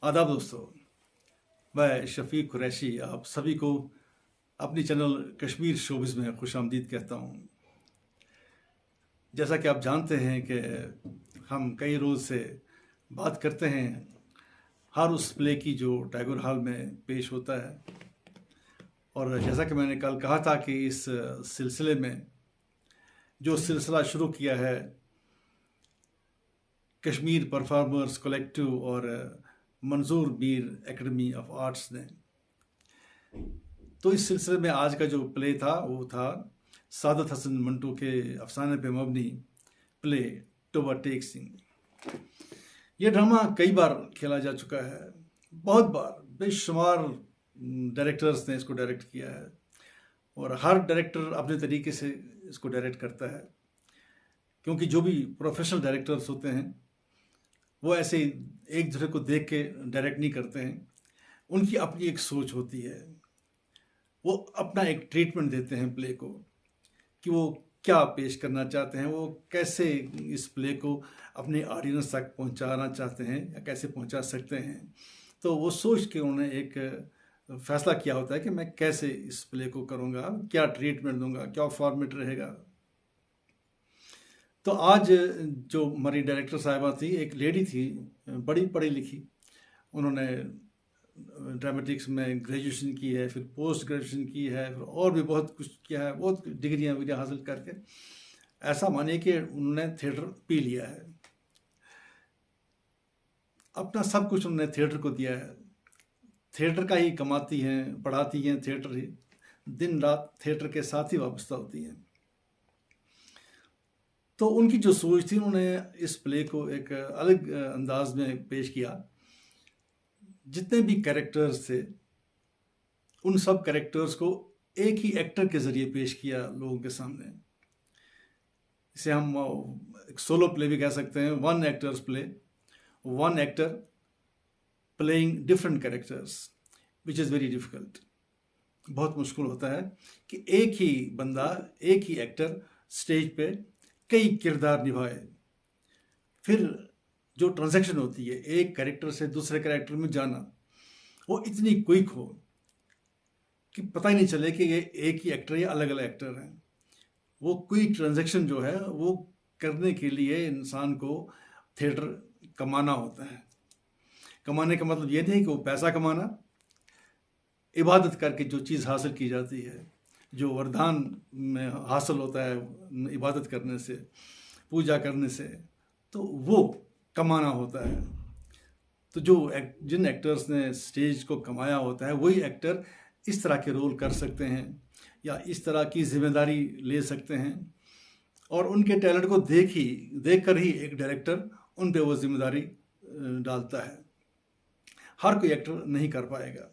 आदाब दोस्तों, मैं शफीक कुरैशी आप सभी को अपनी चैनल कश्मीर शोबिज़ में खुशामदीद कहता हूँ। जैसा कि आप जानते हैं कि हम कई रोज़ से बात करते हैं हर उस प्ले की जो टैगोर हॉल में पेश होता है, और जैसा कि मैंने कल कहा था कि इस सिलसिले में जो सिलसिला शुरू किया है कश्मीर परफॉर्मर्स कलेक्टिव और मंजूर मीर एकेडमी ऑफ आर्ट्स ने, तो इस सिलसिले में आज का जो प्ले था वो था सादत हसन मंटो के अफसाने पे मबनी प्ले टोबा टेक सिंह। ये ड्रामा कई बार खेला जा चुका है, बहुत बार, बेशुमार डायरेक्टर्स ने इसको डायरेक्ट किया है और हर डायरेक्टर अपने तरीके से इसको डायरेक्ट करता है, क्योंकि जो भी प्रोफेशनल डायरेक्टर्स होते हैं वो ऐसे एक दूसरे को देख के डायरेक्ट नहीं करते हैं। उनकी अपनी एक सोच होती है, वो अपना एक ट्रीटमेंट देते हैं प्ले को कि वो क्या पेश करना चाहते हैं, वो कैसे इस प्ले को अपने ऑडियंस तक पहुंचाना चाहते हैं या कैसे पहुंचा सकते हैं। तो वो सोच के उन्होंने एक फैसला किया होता है कि मैं कैसे इस प्ले को करूँगा, क्या ट्रीटमेंट दूंगा, क्या फॉर्मेट रहेगा। तो आज जो हमारी डायरेक्टर साहिबा थी, एक लेडी थी, बड़ी पढ़ी लिखी, उन्होंने ड्रामेटिक्स में ग्रेजुएशन की है, फिर पोस्ट ग्रेजुएशन की है, फिर और भी बहुत कुछ किया है, बहुत डिग्रियाँ वगैरह हासिल करके ऐसा मानिए कि उन्होंने थिएटर पी लिया है, अपना सब कुछ उन्होंने थिएटर को दिया है। थिएटर का ही कमाती हैं, पढ़ाती हैं, थिएटर ही, दिन रात थिएटर के साथ ही वाबस्ता होती हैं। तो उनकी जो सोच थी, उन्होंने इस प्ले को एक अलग अंदाज में पेश किया। जितने भी कैरेक्टर्स थे उन सब कैरेक्टर्स को एक ही एक्टर के ज़रिए पेश किया लोगों के सामने। इसे हम एक सोलो प्ले भी कह सकते हैं, one actors play, one actor playing different characters, which is very difficult. बहुत मुश्किल होता है कि एक ही बंदा, एक ही एक्टर स्टेज पे कई किरदार निभाए। फिर जो ट्रांजैक्शन होती है एक कैरेक्टर से दूसरे कैरेक्टर में जाना, वो इतनी क्विक हो कि पता ही नहीं चले कि ये एक ही एक्टर या अलग अलग एक्टर हैं। वो क्विक ट्रांजैक्शन जो है वो करने के लिए इंसान को थिएटर कमाना होता है। कमाने का मतलब ये नहीं कि वो पैसा कमाना, इबादत करके जो चीज़ हासिल की जाती है, जो वरदान में हासिल होता है इबादत करने से, पूजा करने से, तो वो कमाना होता है। तो जिन एक्टर्स ने स्टेज को कमाया होता है वही एक्टर इस तरह के रोल कर सकते हैं या इस तरह की जिम्मेदारी ले सकते हैं, और उनके टैलेंट को देख कर ही एक डायरेक्टर उन पे वो जिम्मेदारी डालता है। हर कोई एक्टर नहीं कर पाएगा।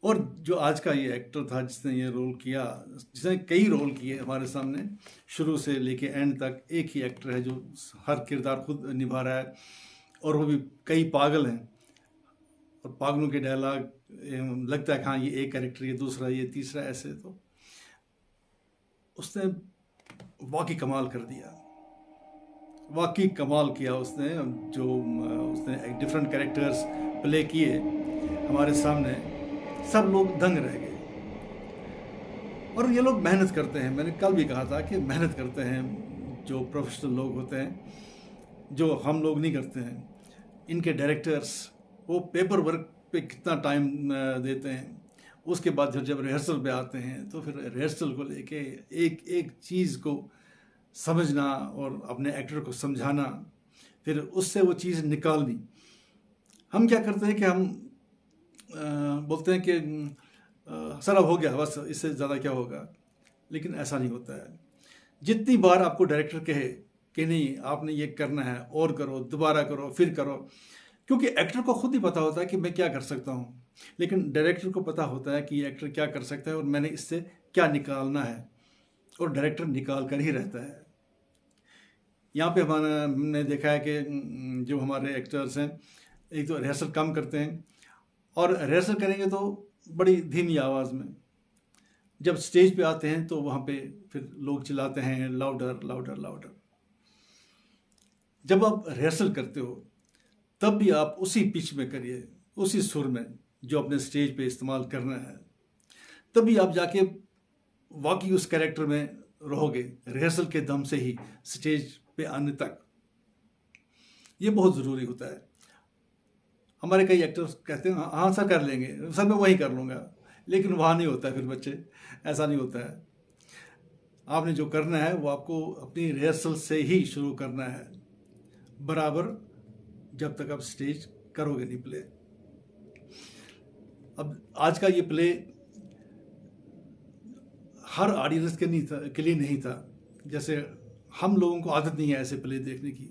और जो आज का ये एक्टर था जिसने ये रोल किया, जिसने कई रोल किए हमारे सामने, शुरू से लेके एंड तक एक ही एक्टर है जो हर किरदार खुद निभा रहा है, और वो भी कई पागल हैं, और पागलों के डायलॉग लगता है कि हाँ ये एक कैरेक्टर, ये दूसरा, ये तीसरा, ऐसे। तो उसने वाकई कमाल कर दिया, वाकई कमाल किया उसने। जो उसने डिफरेंट कैरेक्टर्स प्ले किए हमारे सामने, सब लोग दंग रह गए। और ये लोग मेहनत करते हैं, मैंने कल भी कहा था कि मेहनत करते हैं जो प्रोफेशनल लोग होते हैं, जो हम लोग नहीं करते हैं। इनके डायरेक्टर्स वो पेपर वर्क पे कितना टाइम देते हैं, उसके बाद फिर जब रिहर्सल पे आते हैं तो फिर रिहर्सल को लेके एक एक चीज़ को समझना और अपने एक्टर को समझाना, फिर उससे वो चीज़ निकालनी। हम क्या करते हैं कि हम बोलते हैं कि सर अब हो गया, बस इससे ज़्यादा क्या होगा, लेकिन ऐसा नहीं होता है। जितनी बार आपको डायरेक्टर कहे कि नहीं आपने ये करना है, और करो, दोबारा करो, फिर करो, क्योंकि एक्टर को खुद ही पता होता है कि मैं क्या कर सकता हूँ, लेकिन डायरेक्टर को पता होता है कि ये एक्टर क्या कर सकता है और मैंने इससे क्या निकालना है, और डायरेक्टर निकाल कर ही रहता है। यहाँ पे हमने देखा है कि जो हमारे एक्टर्स हैं, एक तो रिहर्सल कम करते हैं, और रिहर्सल करेंगे तो बड़ी धीमी आवाज़ में। जब स्टेज पे आते हैं तो वहाँ पे फिर लोग चिल्लाते हैं लाउडर लाउडर लाउडर। जब आप रिहर्सल करते हो तब भी आप उसी पिच में करिए, उसी सुर में जो अपने स्टेज पे इस्तेमाल करना है, तभी आप जाके वाकई उस कैरेक्टर में रहोगे, रिहर्सल के दम से ही स्टेज पे आने तक। ये बहुत ज़रूरी होता है। हमारे कई एक्टर्स कहते हैं हाँ सर कर लेंगे, सर मैं वही कर लूँगा, लेकिन वहाँ नहीं होता है फिर बच्चे, ऐसा नहीं होता है। आपने जो करना है वो आपको अपनी रिहर्सल से ही शुरू करना है, बराबर जब तक आप स्टेज करोगे नहीं प्ले। अब आज का ये प्ले हर ऑडियंस के लिए नहीं था। जैसे हम लोगों को आदत नहीं है ऐसे प्ले देखने की।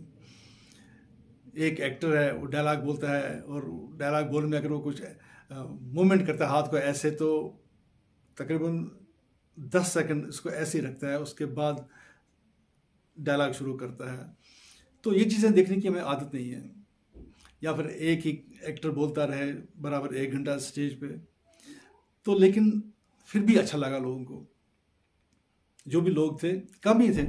एक एक्टर है, वो डायलॉग बोलता है और डायलॉग बोलने में अगर वो कुछ मूवमेंट करता है हाथ को ऐसे, तो तकरीबन 10 सेकंड इसको ऐसे ही रखता है, उसके बाद डायलॉग शुरू करता है। तो ये चीज़ें देखने की हमें आदत नहीं है। या फिर एक ही एक्टर बोलता रहे बराबर 1 घंटा स्टेज पे, तो लेकिन फिर भी अच्छा लगा लोगों को। जो भी लोग थे कम ही थे,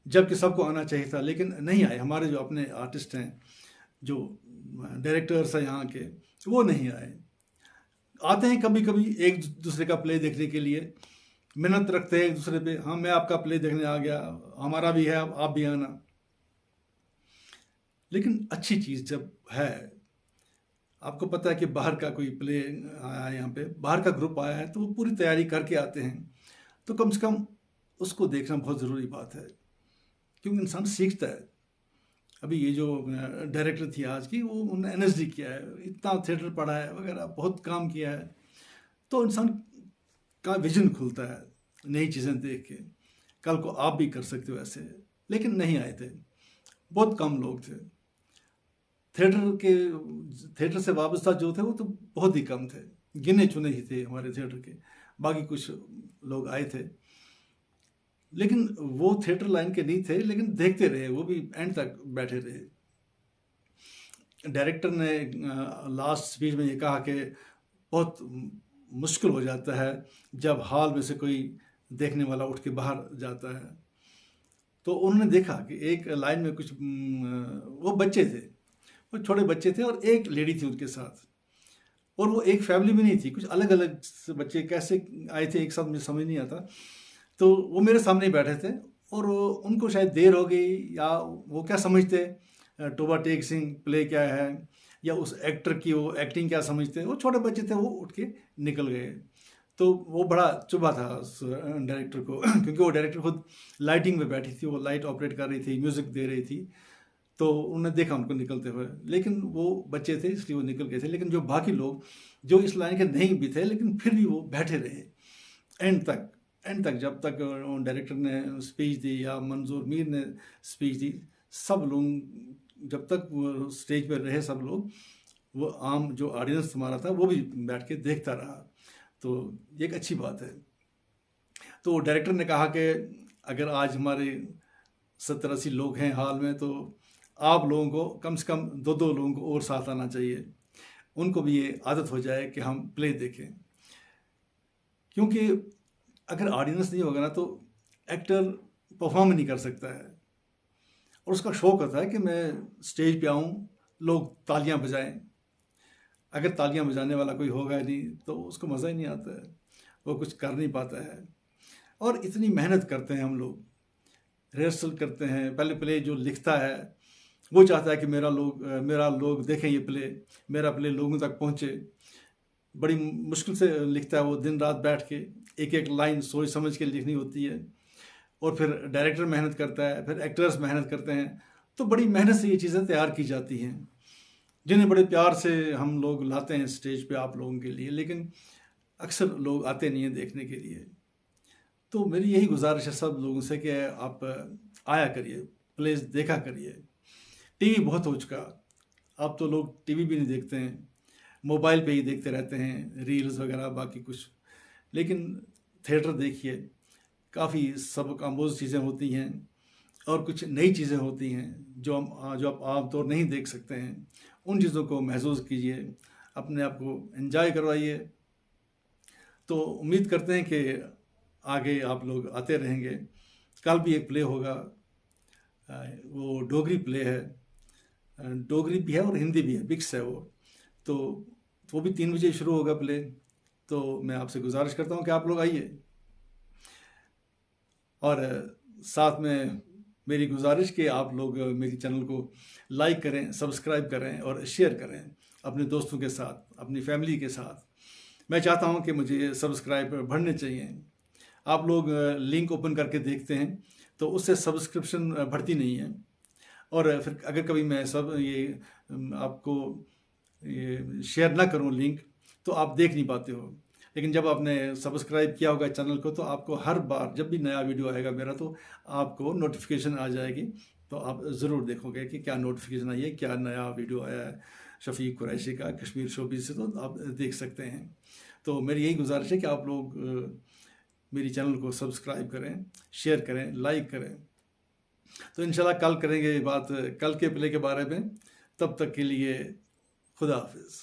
जबकि सबको आना चाहिए था, लेकिन नहीं आए। हमारे जो अपने आर्टिस्ट हैं, जो डायरेक्टर्स हैं यहाँ के, वो नहीं आए। आते हैं कभी कभी एक दूसरे का प्ले देखने के लिए, मेहनत रखते हैं एक दूसरे पे, हाँ मैं आपका प्ले देखने आ गया, हमारा भी है, आप भी आना। लेकिन अच्छी चीज़ जब है, आपको पता है कि बाहर का कोई प्ले आया है, यहाँ पे बाहर का ग्रुप आया है, तो वो पूरी तैयारी करके आते हैं, तो कम से कम उसको देखना बहुत ज़रूरी बात है, क्योंकि इंसान सीखता है। अभी ये जो डायरेक्टर थी आज की, वो उन्होंने NSD किया है, इतना थिएटर पढ़ा है वगैरह, बहुत काम किया है, तो इंसान का विजन खुलता है नई चीज़ें देख के। कल को आप भी कर सकते हो ऐसे। लेकिन नहीं आए थे, बहुत कम लोग थे। थिएटर से वाबस्ता जो थे वो तो बहुत ही कम थे, गिने चुने ही थे हमारे थिएटर के। बाकी कुछ लोग आए थे, लेकिन वो थिएटर लाइन के नहीं थे, लेकिन देखते रहे, वो भी एंड तक बैठे रहे। डायरेक्टर ने लास्ट स्पीच में ये कहा कि बहुत मुश्किल हो जाता है जब हॉल में से कोई देखने वाला उठ के बाहर जाता है। तो उन्होंने देखा कि एक लाइन में कुछ वो बच्चे थे, वो छोटे बच्चे थे, और एक लेडी थी उनके साथ, और वो एक फैमिली में नहीं थी, कुछ अलग अलग बच्चे कैसे आए थे एक साथ, मुझे समझ नहीं आता। तो वो मेरे सामने ही बैठे थे, और उनको शायद देर हो गई, या वो क्या समझते टोबा टेक सिंह प्ले क्या है, या उस एक्टर की वो एक्टिंग क्या समझते, वो छोटे बच्चे थे, वो उठ के निकल गए। तो वो बड़ा चुभा था उस डायरेक्टर को क्योंकि वो डायरेक्टर खुद लाइटिंग में बैठी थी, वो लाइट ऑपरेट कर रही थी, म्यूज़िक दे रही थी, तो उन्होंने देखा उनको निकलते हुए, लेकिन वो बच्चे थे इसलिए वो निकल गए थे। लेकिन जो बाकी लोग जो इस लाइन के नहीं भी थे, लेकिन फिर भी वो बैठे रहे एंड तक, जब तक डायरेक्टर ने स्पीच दी या मंजूर मीर ने स्पीच दी, सब लोग जब तक वो स्टेज पर रहे, सब लोग, वो आम जो ऑडियंस हमारा था वो भी बैठ के देखता रहा। तो ये एक अच्छी बात है। तो डायरेक्टर ने कहा कि अगर आज हमारे 70-80 लोग हैं हॉल में, तो आप लोगों को कम से कम 2-2 लोगों को और साथ आना चाहिए, उनको भी ये आदत हो जाए कि हम प्ले देखें। क्योंकि अगर ऑडियंस नहीं होगा ना, तो एक्टर परफॉर्म नहीं कर सकता है, और उसका शौक होता है कि मैं स्टेज पे आऊँ, लोग तालियां बजाएं। अगर तालियां बजाने वाला कोई होगा नहीं, तो उसको मज़ा ही नहीं आता है, वो कुछ कर नहीं पाता है। और इतनी मेहनत करते हैं हम लोग, रिहर्सल करते हैं, पहले प्ले जो लिखता है वो चाहता है कि मेरा लोग देखें ये प्ले, मेरा प्ले लोगों तक पहुँचे। बड़ी मुश्किल से लिखता है वो, दिन रात बैठ के एक एक लाइन सोच समझ के लिखनी होती है, और फिर डायरेक्टर मेहनत करता है, फिर एक्टर्स मेहनत करते हैं। तो बड़ी मेहनत से ये चीज़ें तैयार की जाती हैं, जिन्हें बड़े प्यार से हम लोग लाते हैं स्टेज पे आप लोगों के लिए, लेकिन अक्सर लोग आते नहीं हैं देखने के लिए। तो मेरी यही गुजारिश है सब लोगों से कि आप आया करिए, प्लेस देखा करिए। टीवी बहुत हो चुका, अब तो लोग टीवी भी नहीं देखते हैं, मोबाइल पे ही देखते रहते हैं, रील्स वगैरह बाकी कुछ। लेकिन थिएटर देखिए, काफ़ी सब आमोज़ चीज़ें होती हैं, और कुछ नई चीज़ें होती हैं जो आप आमतौर नहीं देख सकते हैं। उन चीज़ों को महसूस कीजिए, अपने आप को एंजॉय करवाइए। तो उम्मीद करते हैं कि आगे आप लोग आते रहेंगे। कल भी एक प्ले होगा, वो डोगरी प्ले है, डोगरी भी है और हिंदी भी है, मिक्स है वो। तो वो भी 3 बजे शुरू होगा प्ले। तो मैं आपसे गुजारिश करता हूँ कि आप लोग आइए। और साथ में मेरी गुजारिश कि आप लोग मेरी चैनल को लाइक करें, सब्सक्राइब करें और शेयर करें अपने दोस्तों के साथ, अपनी फैमिली के साथ। मैं चाहता हूं कि मुझे सब्सक्राइबर बढ़ने चाहिए। आप लोग लिंक ओपन करके देखते हैं तो उससे सब्सक्रिप्शन बढ़ती नहीं है। और फिर अगर कभी मैं आपको ये शेयर ना करूं लिंक, तो आप देख नहीं पाते हो। लेकिन जब आपने सब्सक्राइब किया होगा चैनल को, तो आपको हर बार जब भी नया वीडियो आएगा मेरा, तो आपको नोटिफिकेशन आ जाएगी। तो आप ज़रूर देखोगे कि क्या नोटिफिकेशन आई है, क्या नया वीडियो आया है शफ़ीक कुरैशी का कश्मीर शोबीज़ से, तो आप देख सकते हैं। तो मेरी यही गुजारिश है कि आप लोग मेरी चैनल को सब्सक्राइब करें, शेयर करें, लाइक करें। तो इंशाल्लाह कल करेंगे बात कल के प्ले के बारे में। तब तक के लिए खुदा हाफिज़।